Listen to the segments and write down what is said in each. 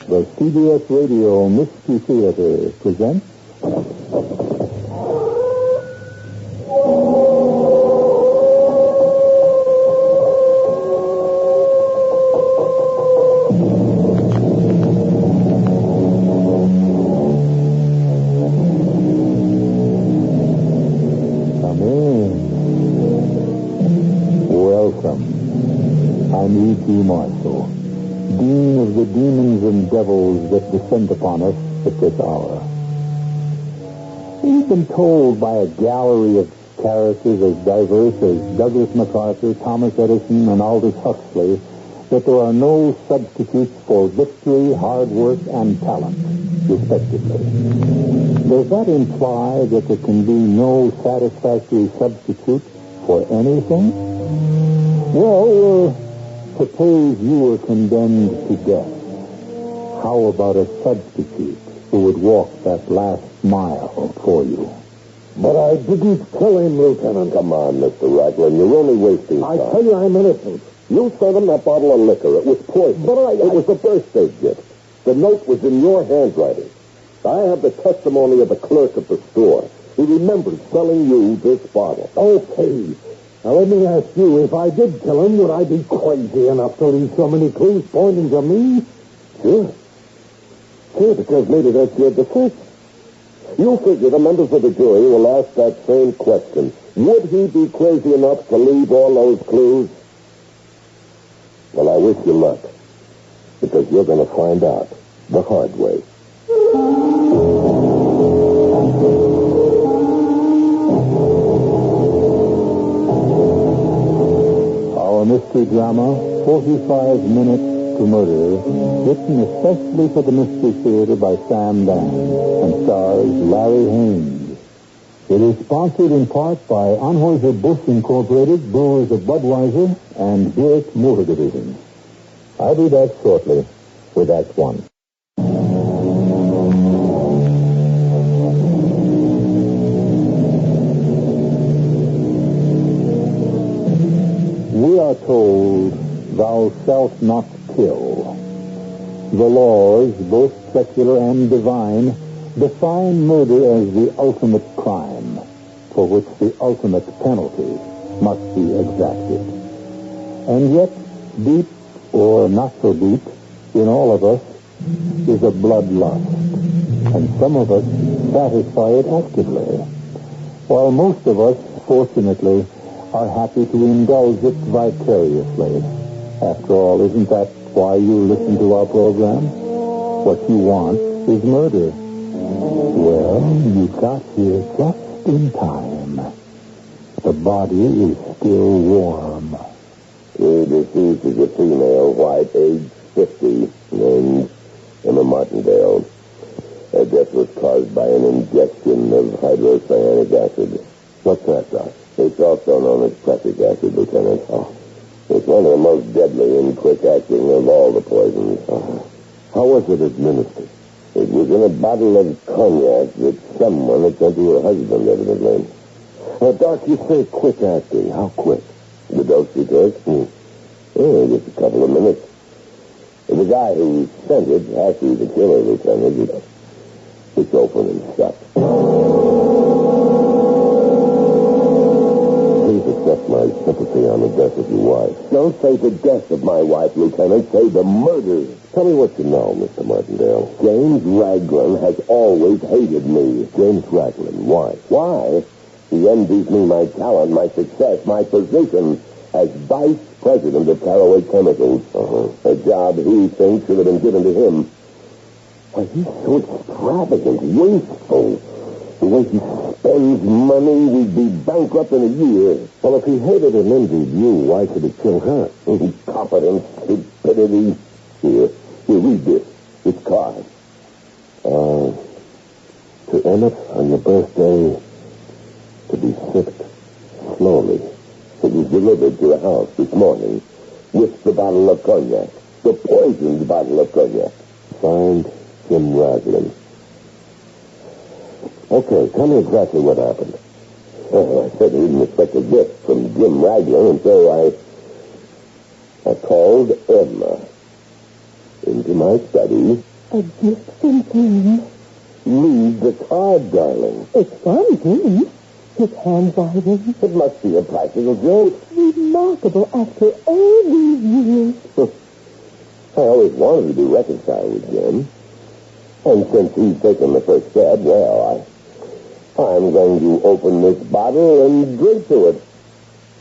The CBS Radio Mystery Theater presents... Come in. Welcome. I'm E.T. Marshall, Dean of the demons and devils that descend upon us at this hour. We've been told by a gallery of characters as diverse as Douglas MacArthur, Thomas Edison, and Aldous Huxley that there are no substitutes for victory, hard work, and talent, respectively. Does that imply that there can be no satisfactory substitute for anything? Well, suppose you were condemned to death. How about a substitute who would walk that last mile for you? But I didn't kill him, Lieutenant. Come on, Mr. Raglan. You're only wasting time. I tell you I'm innocent. You sent him that bottle of liquor. It was poison. But It was a birthday gift. The note was in your handwriting. I have the testimony of the clerk at the store. He remembers selling you this bottle. Okay. Now let me ask you, if I did kill him, would I be crazy enough to leave so many clues pointing to me? Sure, because maybe that's your defense. You figure the members of the jury will ask that same question. Would he be crazy enough to leave all those clues? Well, I wish you luck, because you're going to find out the hard way. Our mystery drama, 45 Minutes to Murder, written especially for the Mystery Theater by Sam Dan, and stars Larry Haynes. It is sponsored in part by Anheuser-Busch Incorporated, Brewers of Budweiser, and Buick Motor Division. I'll be back shortly with Act One. We are told, thou shalt not kill. The laws, both secular and divine, define murder as the ultimate crime, for which the ultimate penalty must be exacted. And yet, deep or not so deep, in all of us, is a bloodlust, and some of us satisfy it actively, while most of us, fortunately, are happy to indulge it vicariously. After all, isn't that why you listen to our program? What you want is murder. Well, you got here just in time. The body is still warm. The deceased is a female, white, age 50, named Emma Martindale. Her death was caused by an injection of hydrocyanic acid. What's that, Doc? It's also known as prussic acid, Lieutenant. Oh. It's one of the most deadly and quick-acting of all the poisons. Oh. How was it administered? It was in a bottle of cognac that someone had sent to her husband, evidently. Doc, you say quick-acting. How quick? The dose you took? Oh, just a couple of minutes. The guy who sent it, actually the killer, Lieutenant, it's open and shut. Accept my sympathy on the death of your wife. Don't say the death of my wife, Lieutenant. Say the murder. Tell me what you know, Mr. Martindale. James Raglan has always hated me. James Raglan. Why? Why? He envies me my talent, my success, my position as vice president of Caraway Chemicals. A job he thinks should have been given to him. Why, he's so extravagant, wasteful. The way he spends money, we'd be bankrupt in a year. Well, if he hated and envied you, why should he kill her? Incompetence, stupidity. Here, read this. It's card. To Emmett, on your birthday, to be sipped slowly. It was delivered to the house this morning with the bottle of cognac. The poisoned bottle of cognac. Signed, Jim Raglan. Okay, tell me exactly what happened. I said I didn't expect a gift from Jim Raglan, and so I called Emma into my study. A gift from Jim. Read the card, darling. It's from Jim. His handwriting. It must be a practical joke. Remarkable after all these years. I always wanted to be reconciled with Jim. And since he's taken the first step, well, I'm going to open this bottle and drink to it.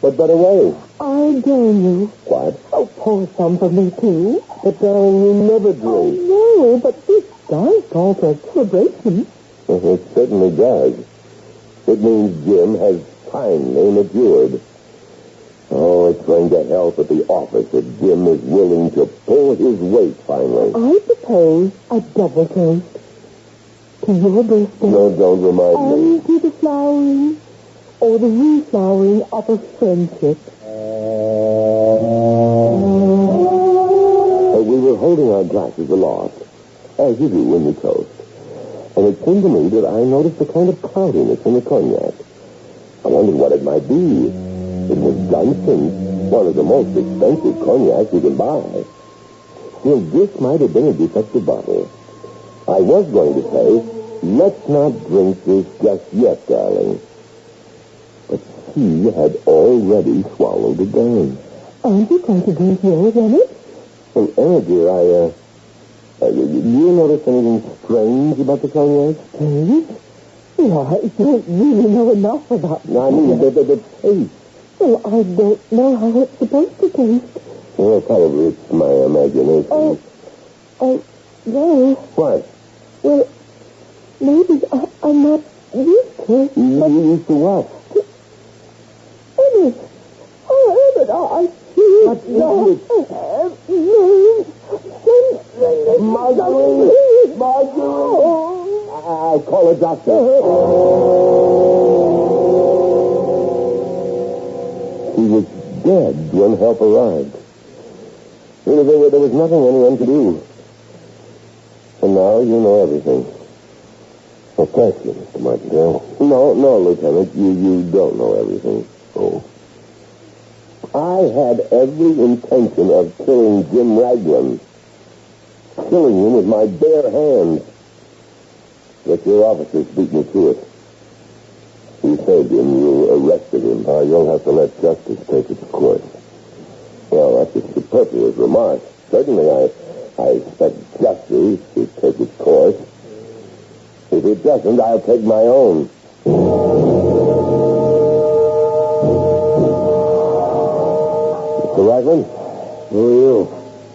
What better way? I dare you. What? Oh, pour some for me, too. But, darling, you never drink. No, but this does call for a celebration. It certainly does. It means Jim has finally matured. Oh, it's going to help at the office if Jim is willing to pull his weight finally. I propose a double toast. To your birthday. No, don't remind me. And to the flowering or the reflowering of a friendship. We were holding our glasses aloft, as you do when you toast. And it seemed to me that I noticed a kind of cloudiness in the cognac. I wondered what it might be. It was Dunston's, one of the most expensive cognacs you can buy. Still, this might have been a defective bottle. I was going to say, let's not drink this just yet, darling. But he had already swallowed it down. Aren't you going to drink yours, Emmett? Well, Emma, dear, you notice anything strange about the cognac? Strange? Well, I don't really know enough about it. No, I mean, the taste. Well, I don't know how it's supposed to taste. Well, probably it's my imagination. No. What? Well, maybe I'm not used to it. You used to what? Emmett. Oh, Emmett, I see. Marjorie! I'll call a doctor. He was dead when help arrived. Really, there was nothing anyone could do. And now you know everything. Well, thank you, Mr. Martindale. No, Lieutenant, you don't know everything. Oh. I had every intention of killing Jim Raglan. Killing him with my bare hands. But your officers beat me to it. You saved him. You arrested him. You'll have to let justice take its course. Well, that's a superfluous remark. Certainly, I expect justice to take its course. If it doesn't, I'll take my own. Mr. Raglan? Who are you?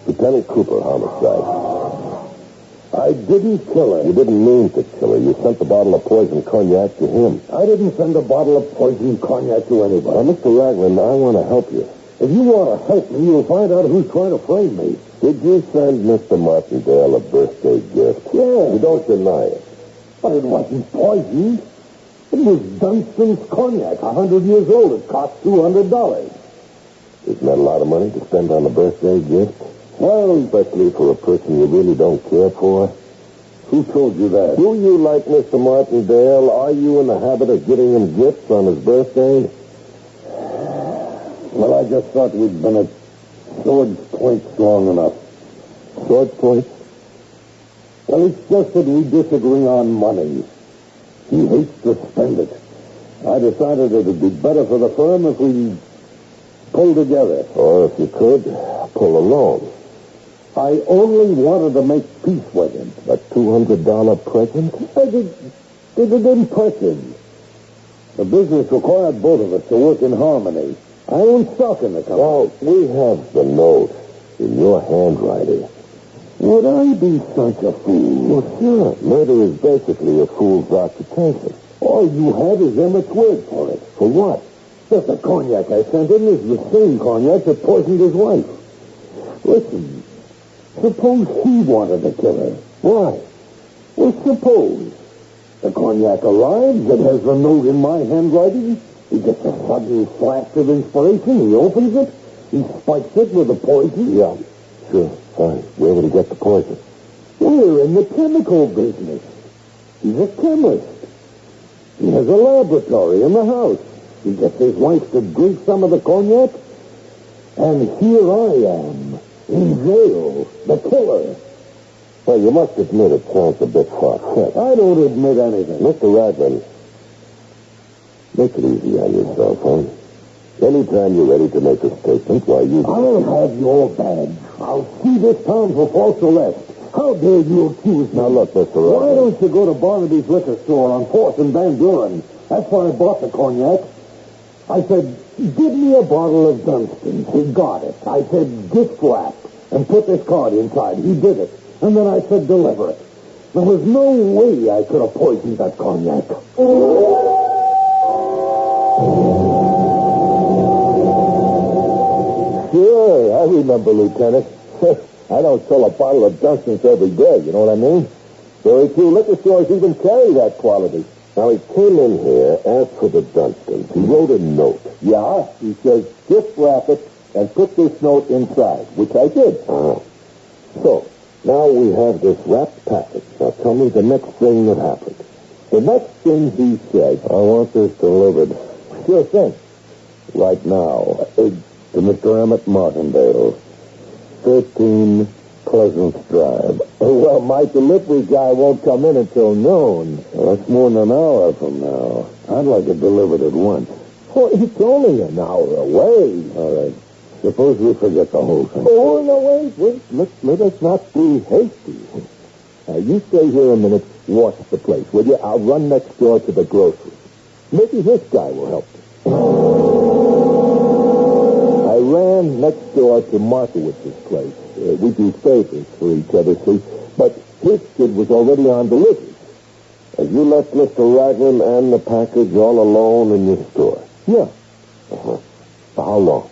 Lieutenant Cooper, homicide. I didn't kill her. You didn't mean to kill her. You sent the bottle of poison cognac to him. I didn't send a bottle of poison cognac to anybody. Now, Mr. Raglan, I want to help you. If you want to help me, you'll find out who's trying to frame me. Did you send Mr. Martindale a birthday gift? Yeah. You don't deny it. But it wasn't poison. It was Dunston's cognac, 100 years old. It cost $200. Isn't that a lot of money to spend on a birthday gift? Well, especially for a person you really don't care for. Who told you that? Do you like Mr. Martindale? Are you in the habit of giving him gifts on his birthday? Well, I just thought we'd been at sword's point strong enough. Sword's point? Well, it's just that we disagree on money. He hates to spend it. I decided it would be better for the firm if we pull together. Or if you could, pull alone. I only wanted to make peace with him. A $200 present? It didn't impress him. The business required both of us to work in harmony. I own stock in the company. Well, we have the note in your handwriting. Would I be such a fool? Well, sure. Murder is basically a fool's occupation. All you have is Emmett's word for it. For what? That the cognac I sent him is the same cognac that poisoned his wife. Listen, suppose he wanted to kill her. Why? Well, suppose the cognac arrives, it has the note in my handwriting. He gets a sudden flash of inspiration. He opens it. He spikes it with the poison. Yeah, sure. Fine. Where would he get the poison? We're in the chemical business. He's a chemist. He has a laboratory in the house. He gets his wife to drink some of the cognac. And here I am, in jail, the killer. Well, you must admit it sounds a bit far-fetched. I don't admit anything. Mr. Ragland, make it easy on yourself, huh? Anytime you're ready to make a statement, why, you... I'll have your badge. I'll see this town for false arrest. How dare you accuse me? Now, look, Mr. Ragland. Why don't you go to Barnaby's liquor store on 4th and Van Buren? That's where I bought the cognac. I said, give me a bottle of Dunstan. He got it. I said, gift wrap, and put this card inside. He did it. And then I said, deliver it. There was no way I could have poisoned that cognac. Sure, I remember, Lieutenant. I don't sell a bottle of Dunstan's every day, you know what I mean? Very few liquor stores even carry that quality. Now, he came in here, asked for the Dunstans. He wrote a note. Yeah, he says, gift wrap it and put this note inside, which I did. So, now we have this wrapped package. Now, tell me the next thing that happened. The next thing he said, I want this delivered. sure thing. Right now, to Mr. Emmett Martindale, 13 Pleasant Drive. Well, my delivery guy won't come in until noon. Well, that's more than an hour from now. I'd like it delivered at once. Well, it's only an hour away. All right. Suppose we forget the whole thing. Oh, no, wait. Let us not be hasty. You stay here a minute, watch the place, will you? I'll run next door to the grocery. Maybe this guy will help me. I ran next door to Markowitz's place. We do favors for each other, see? But his kid was already on delivery. And you left Mr. Ragland and the package all alone in your store? Yeah. Uh-huh. For how long?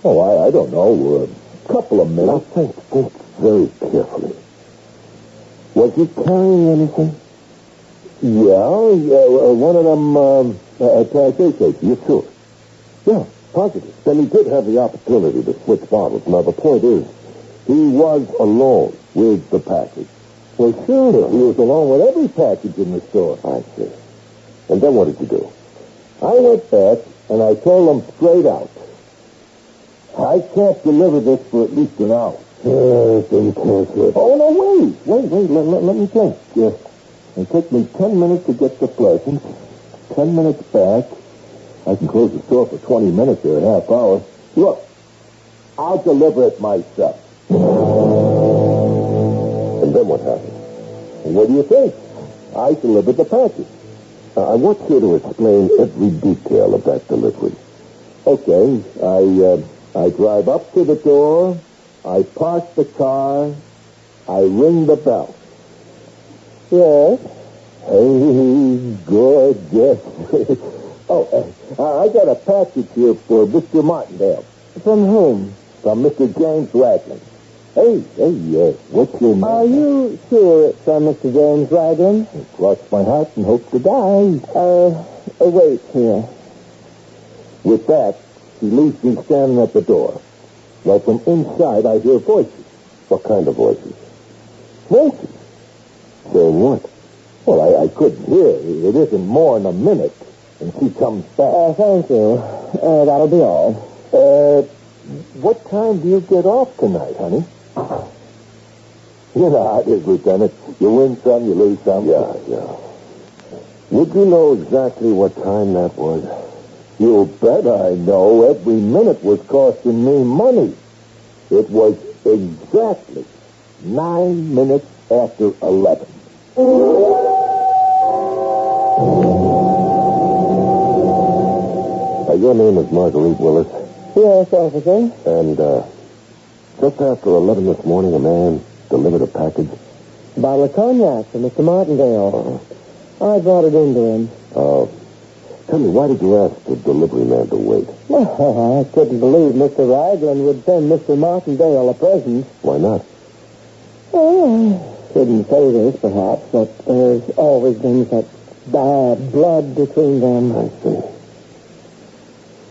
Oh, I don't know. A couple of Now, minutes. think very carefully. Was he carrying anything? Yeah, one of them, attaché cases. You sure? Yeah, positive. Then he did have the opportunity to switch bottles. Now, the point is, he was alone with the package. Well, sure, he was along with every package in the store. I see. And then what did you do? I went back, and I told them straight out, I can't deliver this for at least an hour. Then cancel it. Oh, no, wait, let me think. Yes. It took me 10 minutes to get to Pleasant, 10 minutes back. I can close the store for 20 minutes or a half hour. Look, I'll deliver it myself. And then what happened? What do you think? I delivered the package. I want you to explain every detail of that delivery. Okay, I drive up to the door, I park the car, I ring the bell. Yes? Hey, good, yes. I got a package here for Mr. Martindale. From whom? From Mr. James Ragland. Hey, what's your name? Are you sure it's from Mr. James Ragland? Cross my heart and hope to die. Wait here. With that, he leaves me standing at the door. Well, from inside, I hear voices. What kind of voices? Voices? Saying what? Well, I couldn't hear. It isn't more than a minute. And she comes back. Thank you. That'll be all. What time do you get off tonight, honey? You know how it is, Lieutenant. You win some, you lose some. Yeah. Would you know exactly what time that was? You bet I know. Every minute was costing me money. It was exactly 9 minutes after 11. Your name is Marguerite Willis. Yes, officer. And, just after 11 this morning, a man delivered a package. Bottle of cognac for Mr. Martindale. I brought it into him. Tell me, why did you ask the delivery man to wait? Well, I couldn't believe Mr. Ragland would send Mr. Martindale a present. Why not? Well, I shouldn't say this, perhaps, but there's always been such bad blood between them. I see.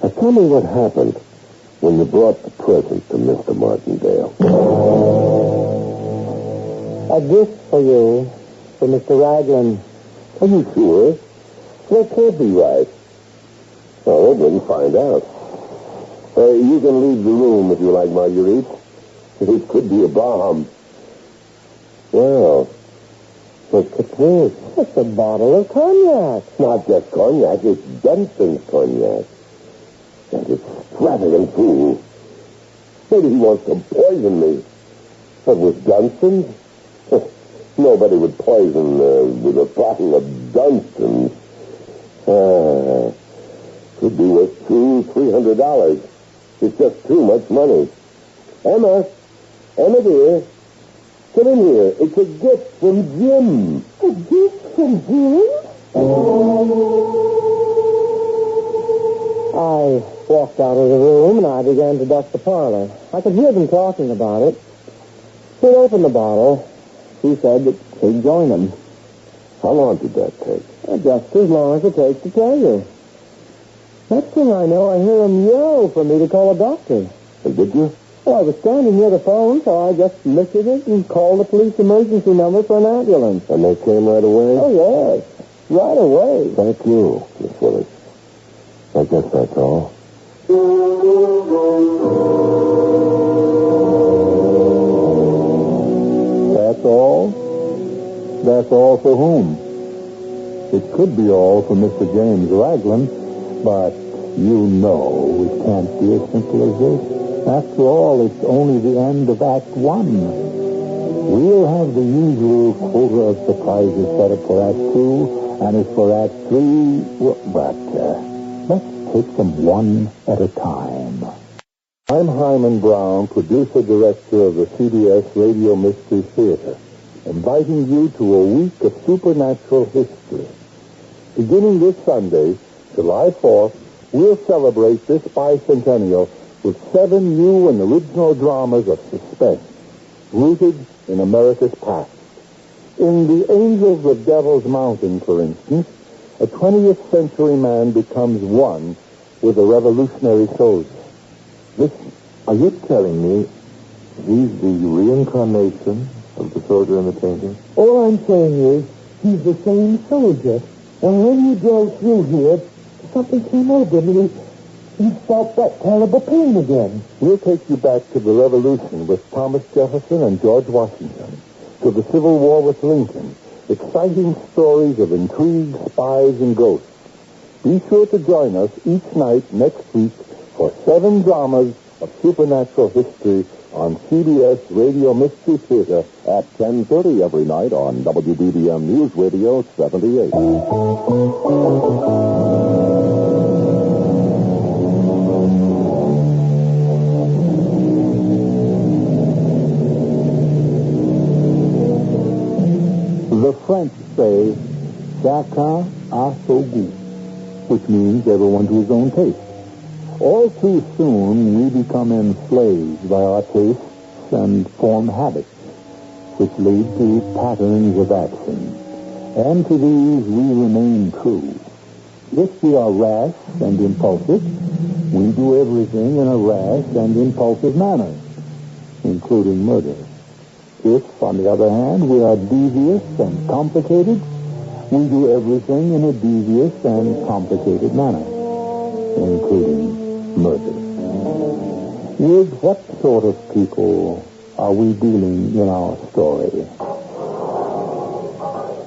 Now, tell me what happened when you brought the present to Mr. Martindale. A gift for you, for Mr. Ragland. Are you sure? That can't be right. Oh, we'll find out. You can leave the room if you like, Marguerite. It could be a bomb. Well, look at this. It's a bottle of cognac. Not just cognac, it's Dunston's cognac. That extravagant fool. Maybe he wants to poison me. But with Dunston's? Nobody would poison with a bottle of Dunston's. Could be worth $200-300. It's just too much money. Emma dear, come in here. It's a gift from Jim. A gift from Jim? I walked out of the room and I began to dust the parlor. I could hear them talking about it. He'd opened the bottle. He said that he'd join them. How long did that take? Just as long as it takes to tell you. Next thing I know, I hear him yell for me to call a doctor. And did you? Well, I was standing near the phone, so I just lifted it and called the police emergency number for an ambulance. And they came right away? Oh, yes. Right away. Thank you, Miss Willis. I guess that's all. That's all? That's all for whom? It could be all for Mr. James Raglan, but you know it can't be as simple as this. After all, it's only the end of Act 1. We'll have the usual quota of surprises set up for Act 2, and as for Act 3, let's take them one at a time. I'm Hyman Brown, producer-director of the CBS Radio Mystery Theater, inviting you to a week of supernatural history. Beginning this Sunday, July 4th, we'll celebrate this bicentennial with 7 new and original dramas of suspense, rooted in America's past. In The Angels of Devil's Mountain, for instance, a 20th century man becomes one with a revolutionary soldier. Listen, are you telling me he's the reincarnation of the soldier in the painting? All I'm saying is, he's the same soldier. And when he drove through here, something came over him and he felt that terrible pain again. We'll take you back to the Revolution with Thomas Jefferson and George Washington, to the Civil War with Lincoln, exciting stories of intrigue, spies, and ghosts. Be sure to join us each night next week for 7 dramas of supernatural history on CBS Radio Mystery Theater at 10:30 every night on WDBM News Radio 78. The French say, chacun a son goût, which means everyone to his own taste. All too soon, we become enslaved by our tastes and form habits, which lead to patterns of action. And to these we remain true. If we are rash and impulsive, we do everything in a rash and impulsive manner, including murder. If, on the other hand, we are devious and complicated, we do everything in a devious and complicated manner, including murder. With what sort of people are we dealing in our story?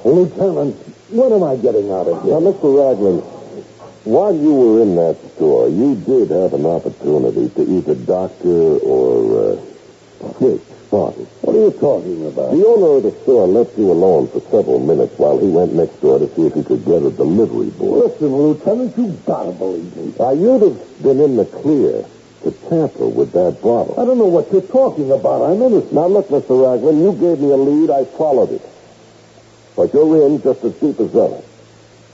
Lieutenant, what am I getting out of here? Now, Mr. Raglan, while you were in that store, you did have an opportunity to either doctor or fix bottles. What are you talking about? The owner of the store left you alone for several minutes while he went next door to see if he could get a delivery boy. Listen, Lieutenant, you gotta believe me. Now, you'd have been in the clear to tamper with that bottle. I don't know what you're talking about. I'm innocent. Now, look, Mr. Raglan, you gave me a lead. I followed it. But you're in just as deep as ever.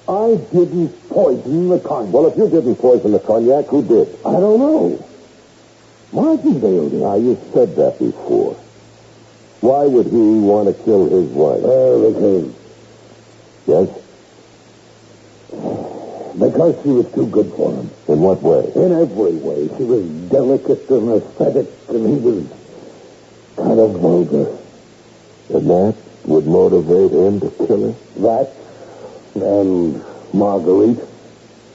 I didn't poison the cognac. Well, if you didn't poison the cognac, who did? I don't know. Martindale did. Now, you said that before. Why would he want to kill his wife? Because... Yes? Because she was too good for him. In what way? In every way. She was delicate and aesthetic, and he was kind of vulgar. And that would motivate him to kill her? That and Marguerite.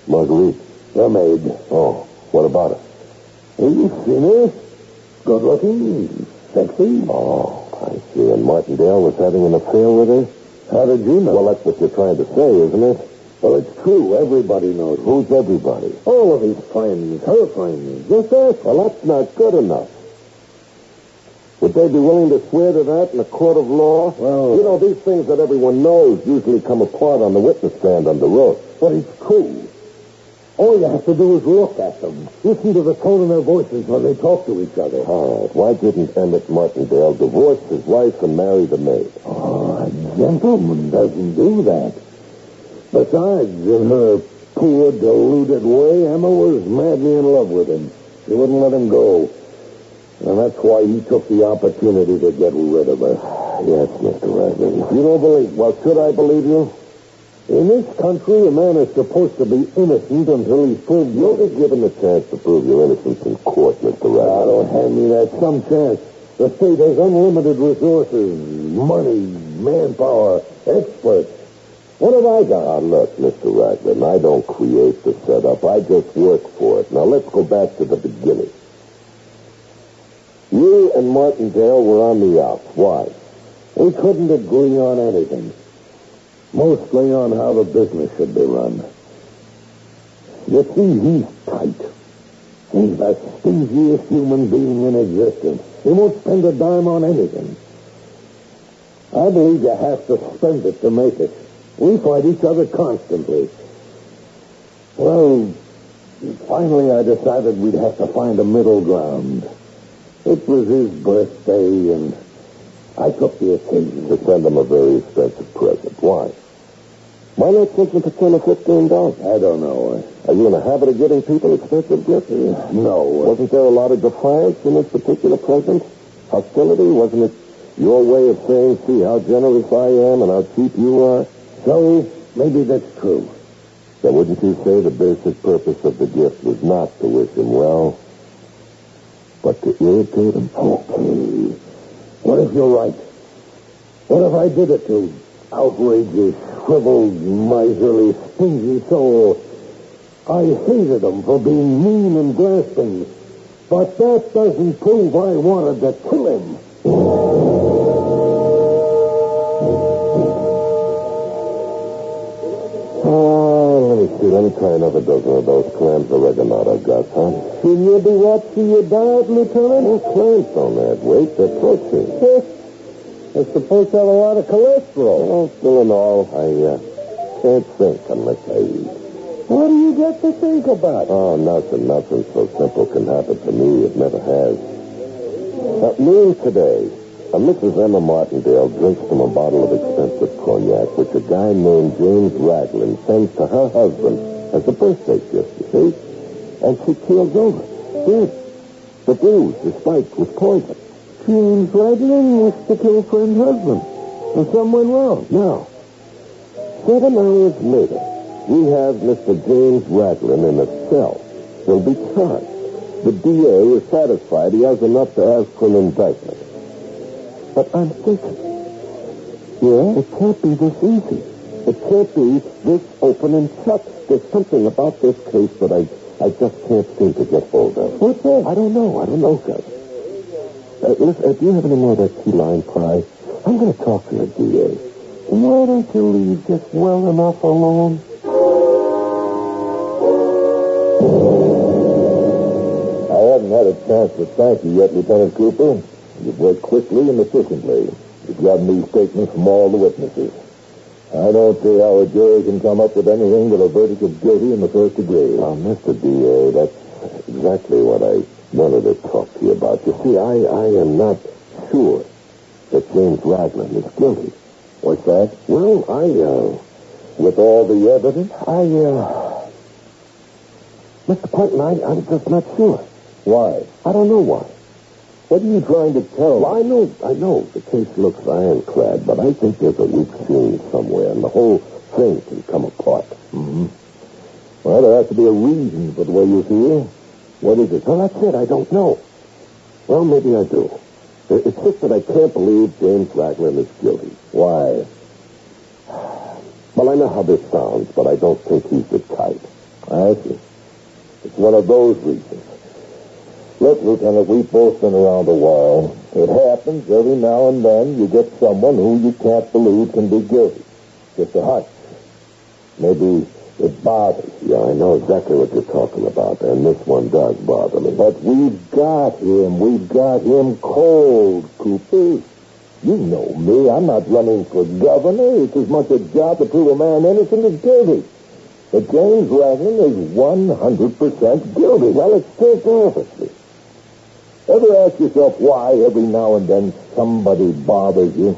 Marguerite? The maid. Oh, what about her? Have you seen her? Good looking, sexy. Oh, I see. And Martindale was having an affair with her? How did you know? Well, that's what you're trying to say, isn't it? Well, it's true. Everybody knows. Who's everybody? All of his friends, her friends. Just ask. Well, that's not good enough. Would they be willing to swear to that in a court of law? Well... You know, these things that everyone knows usually come apart on the witness stand under oath. But it's true. All you have to do is look at them. Listen to the tone in their voices when they talk to each other. All right. Why didn't Emmett Martindale divorce his wife and marry the maid? Oh, a gentleman doesn't do that. Besides, in her poor, deluded way, Emma was madly in love with him. She wouldn't let him go. And that's why he took the opportunity to get rid of her. Yes, Mr. Ragland. You don't believe... Well, should I believe you? In this country, a man is supposed to be innocent until he's proved You'll guilty. be given the chance to prove your innocence in court, Mr. Ragland. Don't hand me that some chance. The state has unlimited resources, money, manpower, experts. What have I got? Now, look, Mr. Ragland, I don't create the setup. I just work for it. Now, let's go back to the beginning. You and Martindale were on the outs. Why? We couldn't agree on anything. Mostly on how the business should be run. You see, he's tight. He's the stingiest human being in existence. He won't spend a dime on anything. I believe you have to spend it to make it. We fight each other constantly. Well, finally I decided we'd have to find a middle ground. It was his birthday, and I took the occasion To send him a very expensive present. Why? Why not simply for $10 or $15? I don't know. Are you in the habit of giving people expensive gifts? No. Wasn't there a lot of defiance in this particular present? Hostility? Wasn't it your way of saying, see how generous I am and how cheap you are? So, maybe that's true. Then wouldn't you say the basic purpose of the gift was not to wish him well, but to irritate him? Okay. What if you're right? What if I did it to outrage his shriveled, miserly, stingy soul? I hated him for being mean and grasping, but that doesn't prove I wanted to kill him. Let me try another dozen of those clams of oregano I've got, huh? Shouldn't you be watching your diet, Lieutenant? No clams don't add weight. They're protein. They're supposed to have a lot of cholesterol. Well, still in all, I can't think unless I eat. What do you got to think about? Oh, nothing so simple can happen to me. It never has. At noon today, Mrs. Emma Martindale drinks from a bottle of expensive cognac, which a guy named James Ragland sends to her husband as a birthday gift, you see? And she keels over. Dead. The booze, the spike, was poison. James Ragland wished to kill friend's husband. And something went wrong. Now, 7 hours later, we have Mr. James Ragland in a cell. He'll be charged. The DA is satisfied he has enough to ask for an indictment. But I'm thinking, it can't be this easy. It can't be this open and shut. There's something about this case that I just can't seem to get hold of. What's that? I don't know, Gus. Listen, do you have any more of that key lime pie? I'm going to talk to the DA. Why don't you leave just well enough alone? I haven't had a chance to thank you yet, Lieutenant Cooper. You've worked quickly and efficiently. You've gotten these statements from all the witnesses. I don't see how a jury can come up with anything but a verdict of guilty in the first degree. Now, Mr. DA, that's exactly what I wanted to talk to you about. You see, I am not sure that James Ragland is guilty. What's that? Well, with all the evidence? Mr. Quentin, I'm just not sure. Why? I don't know why. What are you trying to tell me? Well, I know. The case looks ironclad, but I think there's a weak scene somewhere, and the whole thing can come apart. Mm-hmm. Well, there has to be a reason for the way you feel. What is it? Well, that's it. I don't know. Well, maybe I do. It's just that I can't believe James Ragland is guilty. Why? Well, I know how this sounds, but I don't think he's the type. I see. It's one of those reasons. Look, Lieutenant, we've both been around a while. It happens every now and then. You get someone who you can't believe can be guilty. Just a hunch. Maybe it bothers you. Yeah, I know exactly what you're talking about, and this one does bother me. But we've got him. We've got him cold, Cooper. You know me. I'm not running for governor. It's as much a job to prove a man innocent as guilty. But James Raglan is 100% guilty. Well, it's still obviously. Ever ask yourself why every now and then somebody bothers you?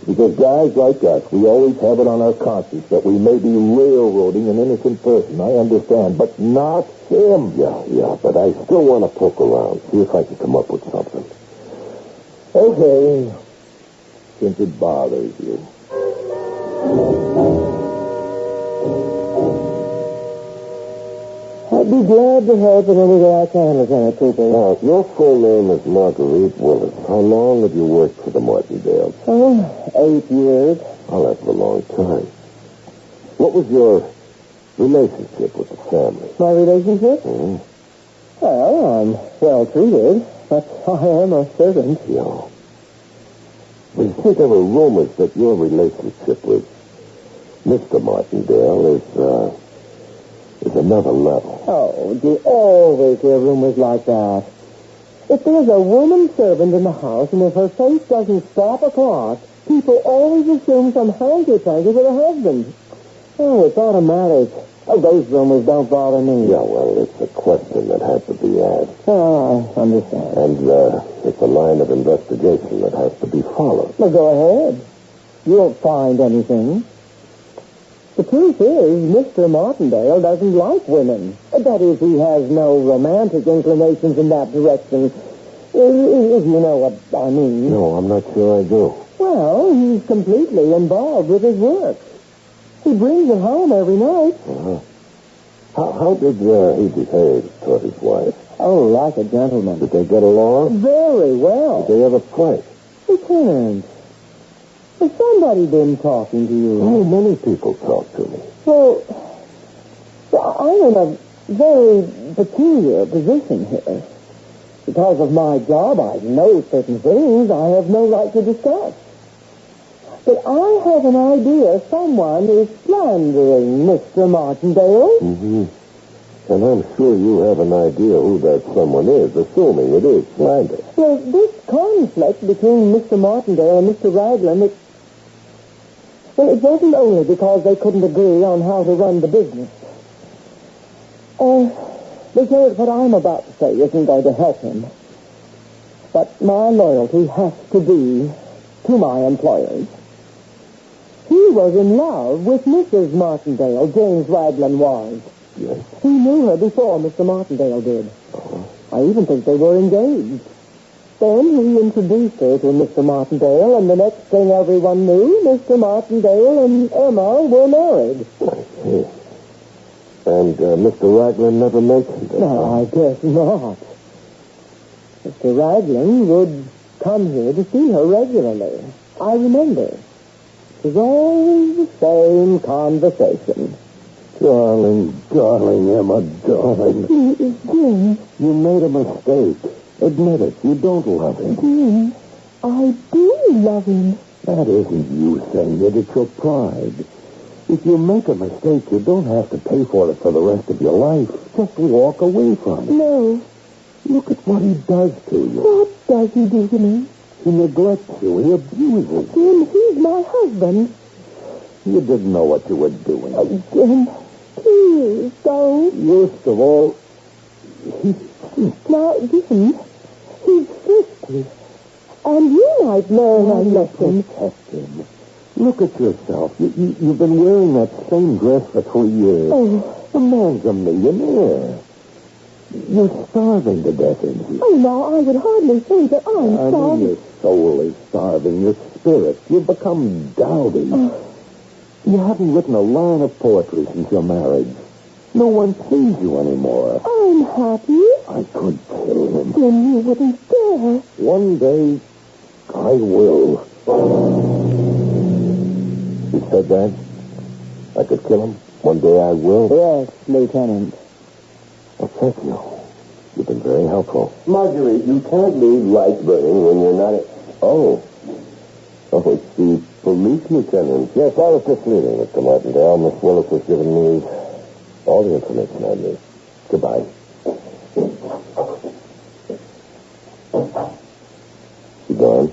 Because guys like us, we always have it on our conscience that we may be railroading an innocent person. I understand, but not him. Yeah, but I still want to poke around, see if I can come up with something. Okay, since it bothers you. I'd be glad to help in any way I can, Lieutenant Cooper. Now, your full name is Marguerite Willis. How long have you worked for the Martindales? 8 years. Oh, that's a long time. What was your relationship with the family? My relationship? Mm-hmm. Well, I'm well treated. But I am a servant. Yeah. But you see, there were rumors that your relationship with Mr. Martindale is another level. Oh, do you always hear rumors like that? If there's a woman servant in the house, and if her face doesn't stop a clock, people always assume some hanky-panky with her husband. Oh, it's automatic. Oh, those rumors don't bother me. Yeah, well, it's a question that has to be asked. Oh, I understand. And it's a line of investigation that has to be followed. Well, go ahead. You won't find anything. The truth is, Mr. Martindale doesn't like women. That is, he has no romantic inclinations in that direction. If you know what I mean. No, I'm not sure I do. Well, he's completely involved with his work. He brings it home every night. Uh-huh. How did he behave toward his wife? Oh, like a gentleman. Did they get along? Very well. Did they ever fight? Lieutenant, has somebody been talking to you? Oh, many people talk to me. Well, I'm in a very peculiar position here. Because of my job, I know certain things I have no right to discuss. But I have an idea someone is slandering Mr. Martindale. Mm-hmm. And I'm sure you have an idea who that someone is, assuming it is slander. Well, this conflict between Mr. Martindale and Mr. Raglan, it wasn't only because they couldn't agree on how to run the business. Because what I'm about to say isn't going to help him. But my loyalty has to be to my employers. He was in love with Mrs. Martindale, James Raglan was. Yes. He knew her before Mr. Martindale did. Uh-huh. I even think they were engaged. Then he introduced her to Mr. Martindale, and the next thing everyone knew, Mr. Martindale and Emma were married. I see. And Mr. Raglan never mentioned it? No, I guess not. Mr. Raglan would come here to see her regularly. I remember. It was always the same conversation. Darling, Emma, darling. Jim. You made a mistake. Admit it. You don't love him. Jim, I do love him. That isn't you saying it. It's your pride. If you make a mistake, you don't have to pay for it for the rest of your life. Just walk away from it. No. Look at what he does to you. What does he do to me? He neglects you. He abuses you. Jim, he's my husband. You didn't know what you were doing. Jim, please don't. Worst of all, Now, Jim, he's 50. And you might learn a lesson. Protect him. Look at yourself. You've been wearing that same dress for 3 years. Oh. The man's a millionaire. You're starving to death, isn't you? Oh, no, I would hardly say that I'm I starving. mean, your soul is starving. Your spirit. You've become dowdy. You haven't written a line of poetry since your marriage. No one sees you anymore. I'm happy. I could kill him. Then you wouldn't dare. One day, I will. You said that? I could kill him? One day I will? Yes, Lieutenant. Well, thank you. You've been very helpful. Marguerite, you can't leave light burning when you're not... Oh, it's the police lieutenant. Yes, I was just leaving, Mr. Martindale. Miss Willis has given me all the information I need. Goodbye. You gone?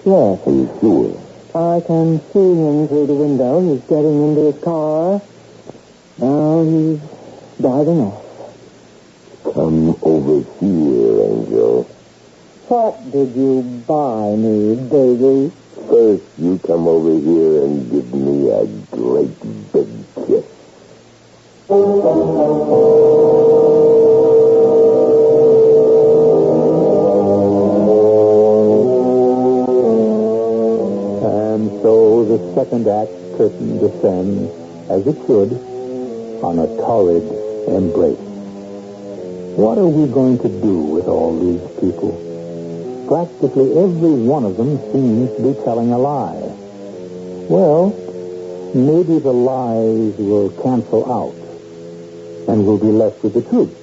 Yes. Are you sure? I can see him through the window. He's getting into his car. Now he's driving off. Come over here, Angel. What did you buy me, baby? First, you come over here and give me a great big kiss. And so the second act curtain descends, as it should, on a torrid embrace. What are we going to do with all these people? Practically every one of them seems to be telling a lie. Well, maybe the lies will cancel out, and we'll be left with the truth.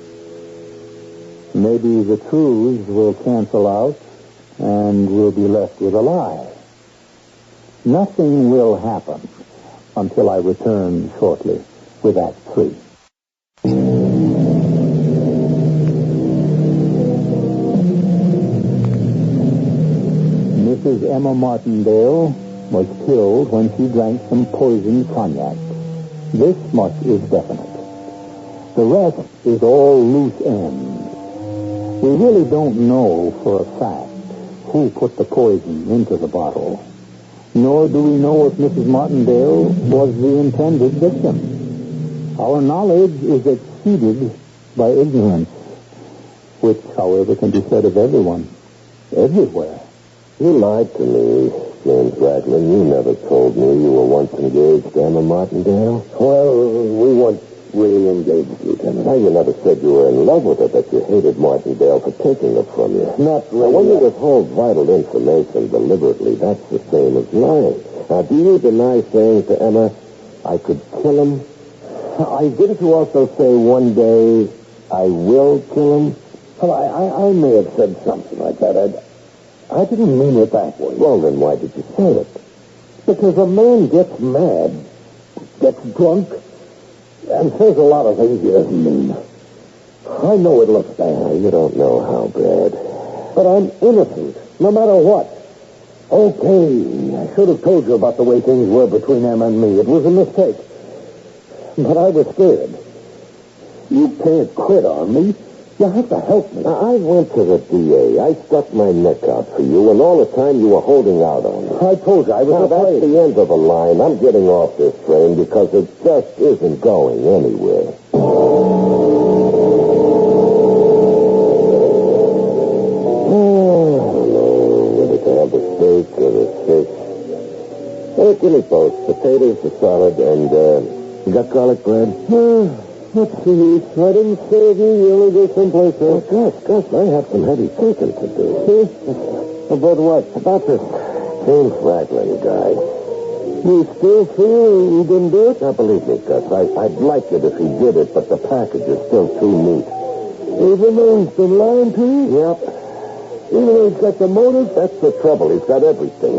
Maybe the truths will cancel out, and we'll be left with a lie. Nothing will happen until I return shortly with Act 3. Mrs. Emma Martindale was killed when she drank some poisoned cognac. This much is definite. The rest is all loose ends. We really don't know for a fact who put the poison into the bottle, nor do we know if Mrs. Martindale was the intended victim. Our knowledge is exceeded by ignorance, which, however, can be said of everyone, everywhere. You lied to me, James Ragland. You never told me you were once engaged to Emma Martindale. Well, we weren't really engaged, Lieutenant. Now, you never said you were in love with her, but you hated Martindale for taking her from you. Not really. Now, when you withhold vital information deliberately, that's the same as lying. Now, do you deny saying to Emma, I could kill him? Didn't you also say one day, I will kill him? Well, I may have said something like that. I didn't mean it that way. Well, then why did you say it? Because a man gets mad, gets drunk, and says a lot of things he doesn't mean. I know it looks bad. You don't know how bad. But I'm innocent, no matter what. Okay, I should have told you about the way things were between Emma and me. It was a mistake. But I was scared. You can't quit on me. You have to help me. Now, I went to the DA. I stuck my neck out for you, and all the time you were holding out on me. I told you I was afraid. That's the end of the line. I'm getting off this train because it just isn't going anywhere. Whether to have the steak or the fish. Hey, give me both. Potatoes, the salad, and, you got garlic bread? Let's see. I didn't save you. You only go someplace else. Gus, I have some heavy thinking to do. See? About what? About this James Ragland guy. You still feel he didn't do it? Now, believe me, Gus, I'd like it if he did it, but the package is still too neat. Even though he's been lying to you? Yep. Even though he's got the motive? That's the trouble. He's got everything.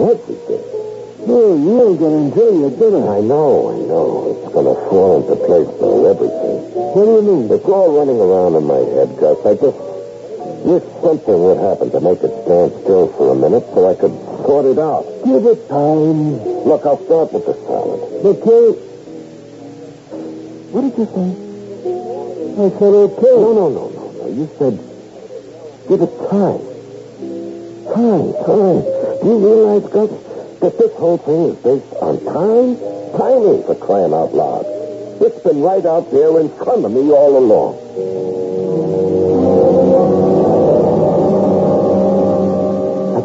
Oh, you ain't going to enjoy your dinner. I know. It's going to fall into place, though, everything. What do you mean? It's all running around in my head, Gus. I just wish something would happen to make it stand still for a minute so I could sort it out. Give it time. Look, I'll start with the salad. Okay. What did you say? I said okay. No. You said give it time. Time. Do you realize, Gus, that this whole thing is based on time? Timing, for crying out loud. It's been right out there in front of me all along.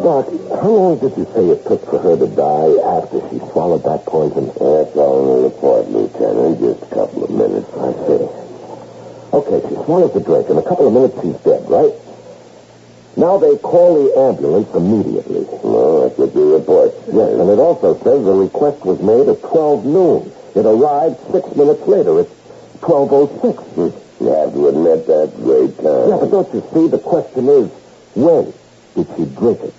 Doc, how long did you say it took for her to die after she swallowed that poison? That's all in the report, Lieutenant. Just a couple of minutes. I see. Okay, she swallows the drink. In a couple of minutes, she's dead, right? Now they call the ambulance immediately. Well, that's what your report says. Yes, and it also says the request was made at 12 noon. It arrived 6 minutes later. It's 12:06. You have to admit that's great time. Yeah, but don't you see? The question is, when did she drink it?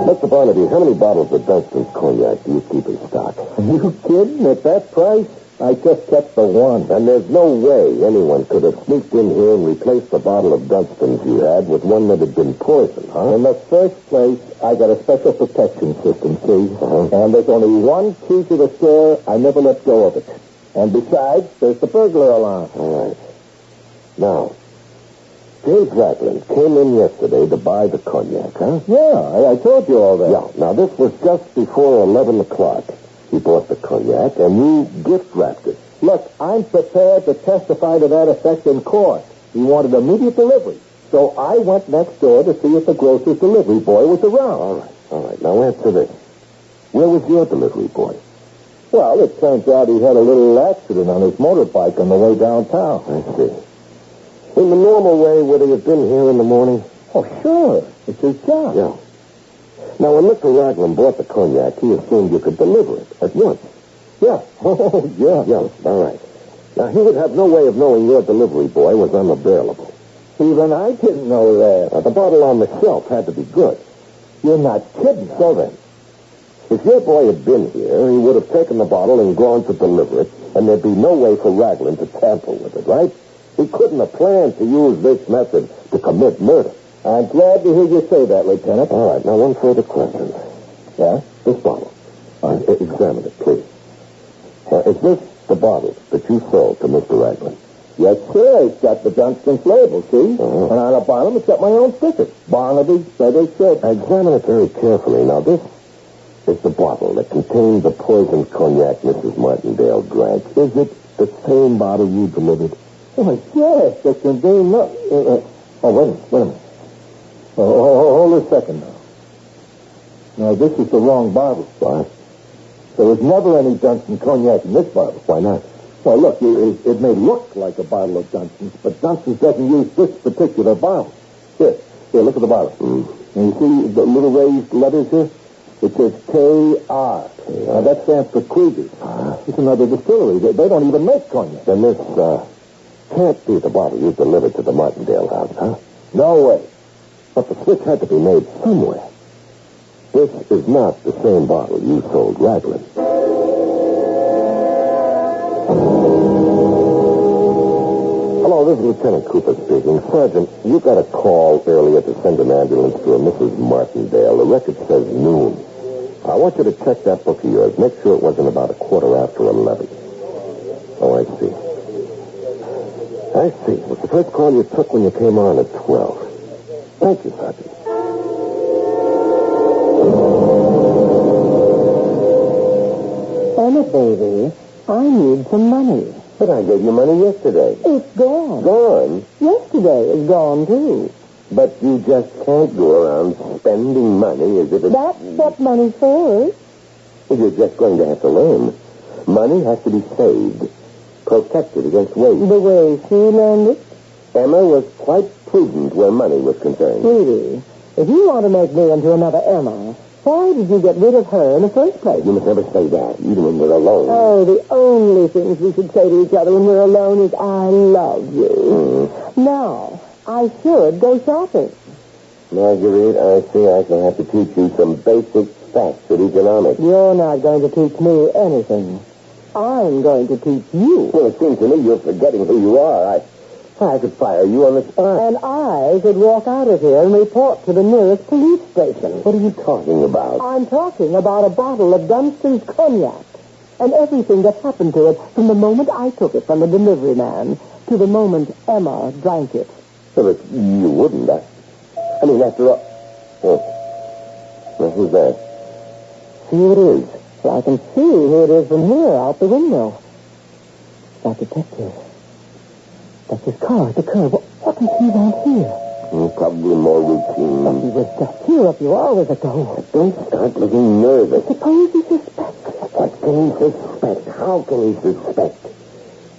Mr. Barnaby, how many bottles of Dunstan's cognac do you keep in stock? Are you kidding? At that price? I just kept the one. And there's no way anyone could have sneaked in here and replaced the bottle of Dunstan's you had with one that had been poisoned, huh? In the first place, I got a special protection system, see? And there's only one key to the store. I never let go of it. And besides, there's the burglar alarm. All right. Now, James Ragland came in yesterday to buy the cognac, huh? Yeah, I told you all that. Yeah, now this was just before 11 o'clock. He bought the cognac, and you gift-wrapped it. Look, I'm prepared to testify to that effect in court. He wanted immediate delivery. So I went next door to see if the grocer's delivery boy was around. All right. Now answer this. Where was your delivery boy? Well, it turns out he had a little accident on his motorbike on the way downtown. I see. In the normal way, would he have been here in the morning? Oh, sure. It's his job. Yeah. Now, when Mr. Ragland bought the cognac, he assumed you could deliver it at once. Yeah. Oh, yeah. Yeah, all right. Now, he would have no way of knowing your delivery boy was unavailable. Even I didn't know that. Now, the bottle on the shelf had to be good. You're not kidding. So then, if your boy had been here, he would have taken the bottle and gone to deliver it, and there'd be no way for Ragland to tamper with it, right? He couldn't have planned to use this method to commit murder. I'm glad to hear you say that, Lieutenant. All right, now one further question. Yeah? This bottle. Examine it, please. Is this the bottle that you sold to Mr. Ragland? Yes, sir. It's got the Dunstan's label, see? Uh-huh. And on the bottom, it's got my own sticker. Barnaby, Feather Ship. Examine it very carefully. Now, this is the bottle that contained the poisoned cognac Mrs. Martindale drank. Is it the same bottle you delivered? Oh, yes. It contained wait a minute. Hold a second now. Now, this is the wrong bottle. What? There was never any Dunstan cognac in this bottle. Why not? Well, look, it may look like a bottle of Dunstan's, but Dunstan's doesn't use this particular bottle. Here, look at the bottle. And you see the little raised letters here? It says K.R. Now, that stands for Krieger's. It's another distillery. They don't even make cognac. Then this can't be the bottle you delivered to the Martindale house, huh? No way. But the switch had to be made somewhere. This is not the same bottle you sold Ragland. Hello, this is Lieutenant Cooper speaking. Sergeant, you got a call earlier to send an ambulance to a Mrs. Martindale. The record says noon. I want you to check that book of yours. Make sure it wasn't about 11:15. Oh, I see. It was the first call you took when you came on at 12. Thank you, Sergeant. Emma, baby, I need some money. But I gave you money yesterday. It's gone. Gone? Yesterday is gone, too. But you just can't go around spending money as if it's... That's what money's for. You're just going to have to learn. Money has to be saved, protected against waste. The way she learned it? Emma was quite prudent where money was concerned. Sweetie, if you want to make me into another Emma, why did you get rid of her in the first place? You must never say that, even when we're alone. Oh, the only things we should say to each other when we're alone is, I love you. Now, I should go shopping. Marguerite, I see I shall have to teach you some basic facts of economics. You're not going to teach me anything. I'm going to teach you. Well, it seems to me you're forgetting who you are. I could fire you on the spot. And I could walk out of here and report to the nearest police station. What are you talking about? I'm talking about a bottle of Dunstan's cognac and everything that happened to it from the moment I took it from the delivery man to the moment Emma drank it. Well, you wouldn't. I mean, after all... Well, who's that? See who it is. Well, I can see who it is from here, out the window. That detective. That's his car at the curb. What does he want here? Probably more routine. But he was just here a few hours ago. Don't start looking nervous. Suppose he suspects. What can he suspect? How can he suspect?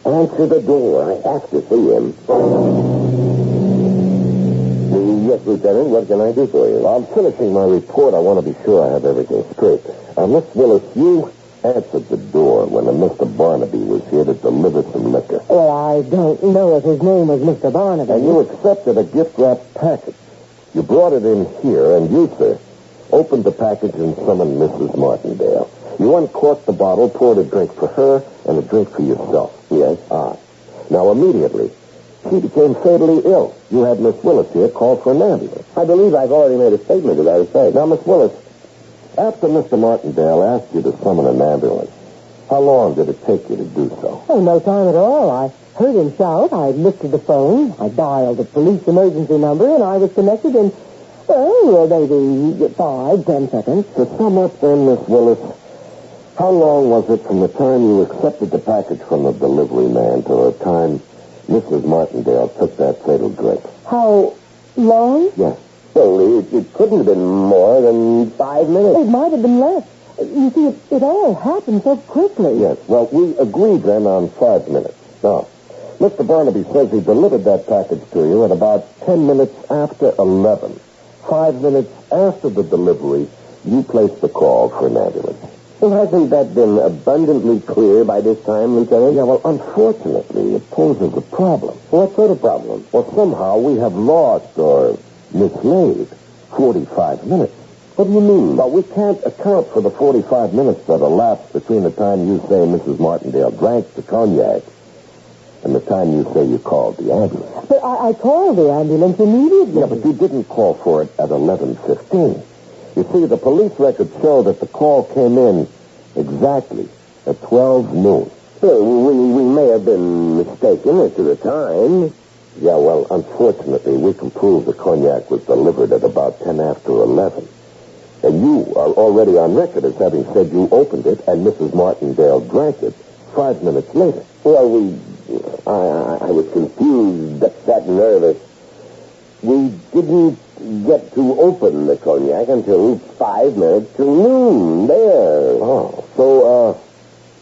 Answer the door. I have to see him. Yes, Lieutenant, what can I do for you? I'm finishing my report. I want to be sure I have everything straight. Miss Willis, you answered the door when a Mr. Barnaby was here to deliver some liquor. Well, I don't know if his name was Mr. Barnaby. And you accepted a gift-wrapped package. You brought it in here, and you, sir, opened the package and summoned Mrs. Martindale. You uncorked the bottle, poured a drink for her, and a drink for yourself. Yes. Now, immediately, she became fatally ill. You had Miss Willis here call for an ambulance. I believe I've already made a statement to that effect. Now, Miss Willis, after Mr. Martindale asked you to summon an ambulance, how long did it take you to do so? Oh, no time at all. I heard him shout. I lifted the phone. I dialed the police emergency number, and I was connected in, maybe 5-10 seconds. To sum up then, Miss Willis, how long was it from the time you accepted the package from the delivery man to the time Mrs. Martindale took that fatal drink? How long? Yes. Well, it couldn't have been more than 5 minutes. It might have been less. You see, it all happened so quickly. Yes. Well, we agreed then on 5 minutes. Now, Mr. Barnaby says he delivered that package to you at about 10 minutes after 11. 5 minutes after the delivery, you placed the call for an ambulance. Well, hasn't that been abundantly clear by this time, Lieutenant? Yeah, well, unfortunately, it poses a problem. What sort of problem? Well, somehow we have lost or mislaid 45 minutes. What do you mean? Well, we can't account for the 45 minutes that elapsed between the time you say Mrs. Martindale drank the cognac and the time you say you called the ambulance. But I called the ambulance immediately. Yeah, but you didn't call for it at 11:15. You see, the police records show that the call came in exactly at 12 noon. Well, we may have been mistaken as to the time. Yeah, well, unfortunately, we can prove the cognac was delivered at about 10 after 11. And you are already on record as having said you opened it and Mrs. Martindale drank it 5 minutes later. Well, I was confused, that nervous. We didn't get to open the cognac until 5 minutes to noon. There. Oh, so,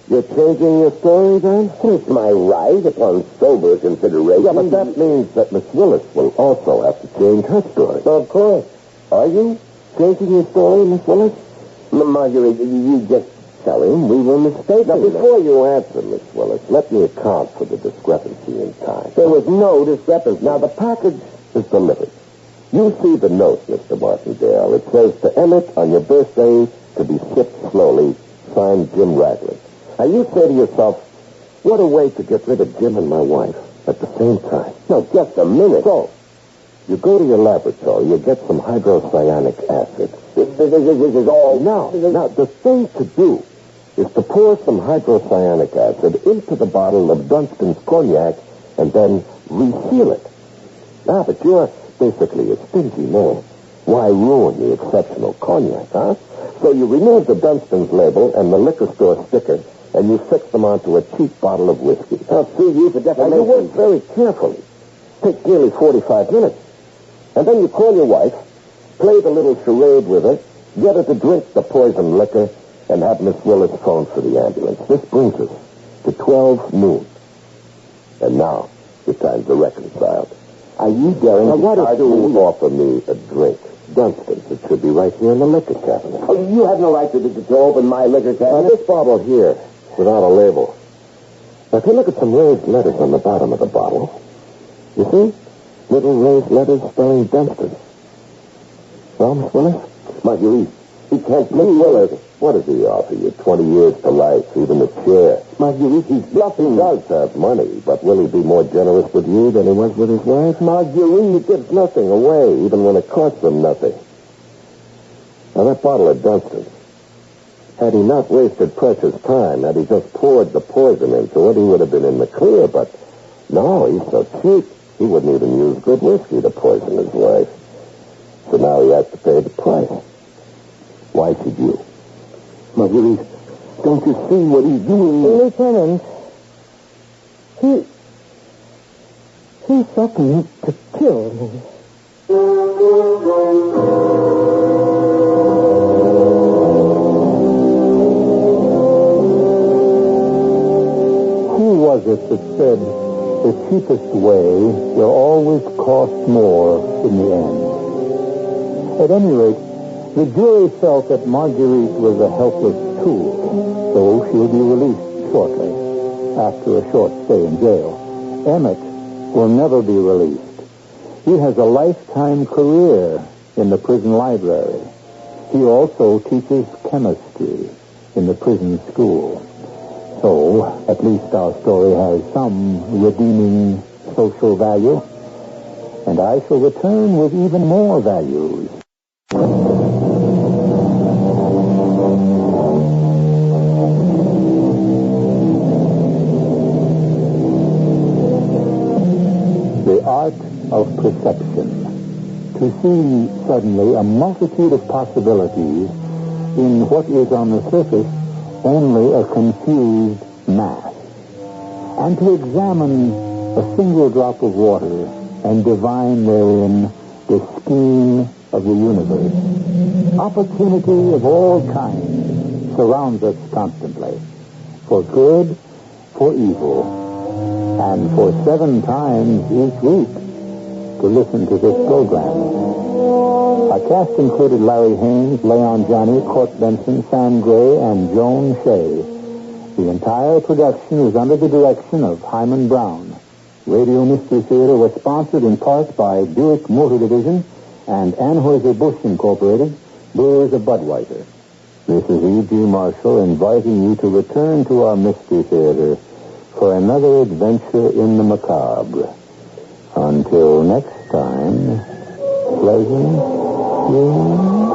you're changing your story then? It's my right upon sober consideration. Yeah, but that means that Miss Willis will also have to change her story. Of course. Are you changing your story, Miss Willis? Marguerite, you just tell him we were mistaken. Now, before you answer, Miss Willis, let me account for the discrepancy in time. There was no discrepancy. Now, the package is delivered. You see the note, Mr. Martindale. It says to Emmett on your birthday to be sipped slowly, signed Jim Radley. Now, you say to yourself, what a way to get rid of Jim and my wife at the same time. No, just a minute. So, you go to your laboratory, you get some hydrocyanic acid. This is all... Now, the thing to do is to pour some hydrocyanic acid into the bottle of Dunstan's cognac and then reseal it. Now, but you're basically a stingy man. Why ruin the exceptional cognac, huh? So you remove the Dunstan's label and the liquor store sticker, and you fix them onto a cheap bottle of whiskey. I'll sue you for defamation. And you work very carefully. Takes nearly 45 minutes. And then you call your wife, play the little charade with her, get her to drink the poison liquor, and have Miss Willis phone for the ambulance. This brings us to 12 noon. And now, your times are reconciled. Are you daring Now, to why don't charge you me? offer me a drink? Dunstan's. It should be right here in the liquor cabinet. Oh, you have no right to open my liquor Now, cabinet. this bottle here, without a label. Now, if you look at some raised letters on the bottom of the bottle, you see? Little raised letters spelling Dunstan. Well, Miss Willis? Marguerite, he can't Miss Willis, what does he offer you? 20 years to life, even a chair. Marguerite, he's bluffing. He does have money, but will he be more generous with you than he was with his wife? Marguerite. He gives nothing away, even when it costs him nothing. Now, that bottle of Dunstan, had he not wasted precious time, had he just poured the poison into it, he would have been in the clear, but no, he's so cheap, he wouldn't even use good whiskey to poison his wife. So now he has to pay the price. Why should you? Marguerite, don't you see what he's doing? Lieutenant, he threatened to kill me. Who was it that said the cheapest way will always cost more in the end? At any rate, the jury felt that Marguerite was a helpless tool, so she'll be released shortly after a short stay in jail. Emmett will never be released. He has a lifetime career in the prison library. He also teaches chemistry in the prison school. So, at least our story has some redeeming social value. And I shall return with even more values. The art of perception. To see suddenly a multitude of possibilities in what is on the surface only a confused mass. And to examine a single drop of water and divine therein the scheme of the universe. Opportunity of all kinds surrounds us constantly, for good, for evil, and for 7 times each week to listen to this program. Our cast included Larry Haynes, Leon Johnny, Court Benson, Sam Gray, and Joan Shea. The entire production was under the direction of Hyman Brown. Radio Mystery Theater was sponsored in part by Buick Motor Division and Anheuser-Busch Incorporated, Brewers of Budweiser. This is E.G. Marshall inviting you to return to our Mystery Theater for another adventure in the macabre. Until next time, pleasant dreams.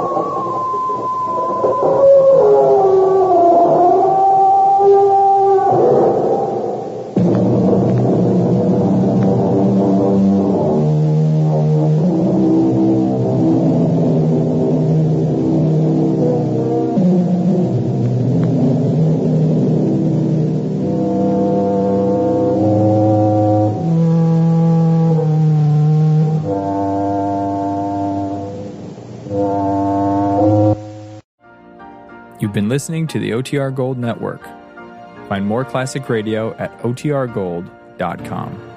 You've been listening to the OTR Gold Network. Find more classic radio at otrgold.com.